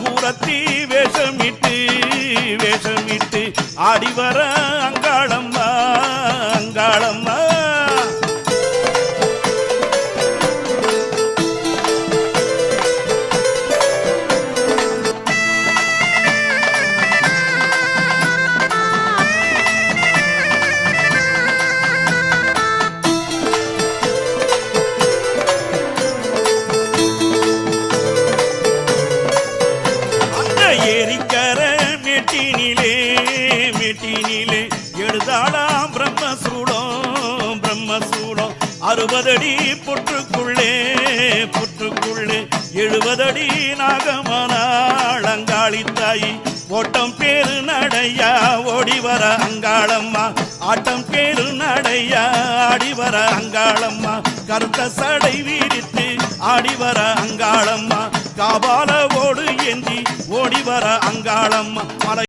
கூரத்தி வேஷமிட்டு ஆடிவர அங்காளம்மா அங்காளம்மா. ஏரிக்கர மேட்டினிலே எழுதாளாம் பிரம்மசூடம் 60 அடி புற்றுக்குள்ளே 70 அடி நாகமானாள் அங்காளி தாயி. ஓட்டம் பேரு நடையா ஓடிவர அங்காளம்மா, ஆட்டம் பேரு நடையா ஆடிவர அங்காளம்மா. கருத்த சடை வீரித்து ஆடிவர அங்காளம்மா, காபால ஓடு ஏந்தி ஓடிவர அங்காளம்மா.